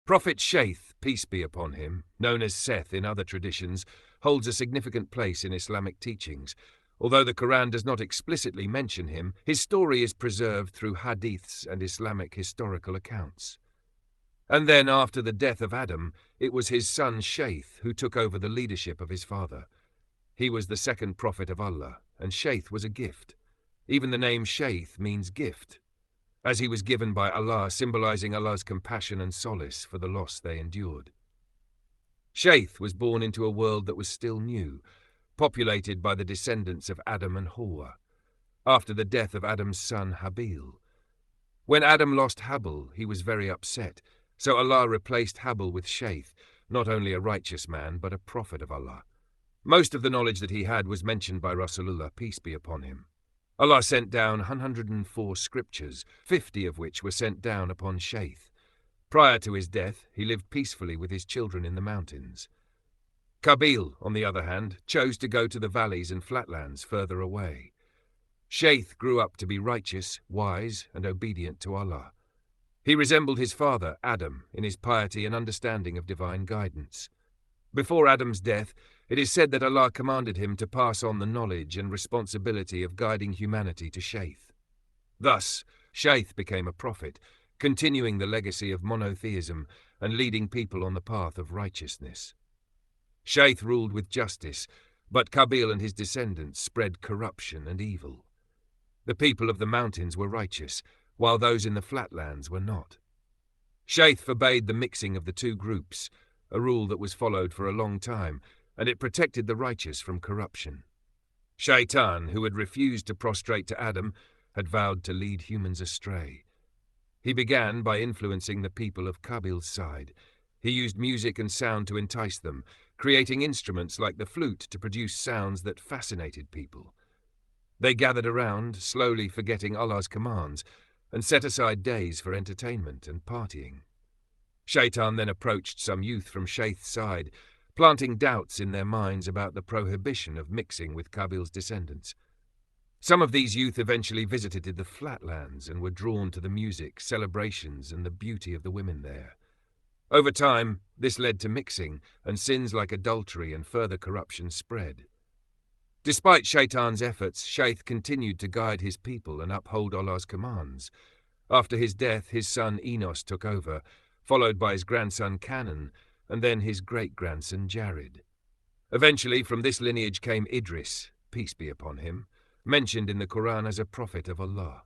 Prophet Shaith, peace be upon him, known as Seth in other traditions, holds a significant place in Islamic teachings. Although the Qur'an does not explicitly mention him, his story is preserved through Hadiths and Islamic historical accounts. And then, after the death of Adam, it was his son Shaith who took over the leadership of his father. He was the second prophet of Allah, and Shaith was a gift. Even the name Shaith means gift, as he was given by Allah, symbolizing Allah's compassion and solace for the loss they endured. Shaith was born into a world that was still new, populated by the descendants of Adam and Hawa, after the death of Adam's son Habil. When Adam lost Habil, he was very upset, so Allah replaced Habil with Shaith, not only a righteous man, but a prophet of Allah. Most of the knowledge that he had was mentioned by Rasulullah, peace be upon him. Allah sent down 104 scriptures, 50 of which were sent down upon Shaith. Prior to his death, he lived peacefully with his children in the mountains. Qabil, on the other hand, chose to go to the valleys and flatlands further away. Shaith grew up to be righteous, wise, and obedient to Allah. He resembled his father, Adam, in his piety and understanding of divine guidance. Before Adam's death, it is said that Allah commanded him to pass on the knowledge and responsibility of guiding humanity to Shaith. Thus, Shaith became a prophet, continuing the legacy of monotheism and leading people on the path of righteousness. Shaith ruled with justice, but Qabil and his descendants spread corruption and evil. The people of the mountains were righteous, while those in the flatlands were not. Shaith forbade the mixing of the two groups, a rule that was followed for a long time, and it protected the righteous from corruption. Shaytan, who had refused to prostrate to Adam, had vowed to lead humans astray. He began by influencing the people of Qabil's side. He used music and sound to entice them, creating instruments like the flute to produce sounds that fascinated people. They gathered around, slowly forgetting Allah's commands, and set aside days for entertainment and partying. Shaytan then approached some youth from Shaith's side, planting doubts in their minds about the prohibition of mixing with Qabil's descendants. Some of these youth eventually visited the flatlands and were drawn to the music, celebrations, and the beauty of the women there. Over time, this led to mixing, and sins like adultery and further corruption spread. Despite Shaytan's efforts, Shaith continued to guide his people and uphold Allah's commands. After his death, his son Enos took over, followed by his grandson Canaan, and then his great-grandson Jared. Eventually, from this lineage came Idris, peace be upon him, mentioned in the Qur'an as a prophet of Allah.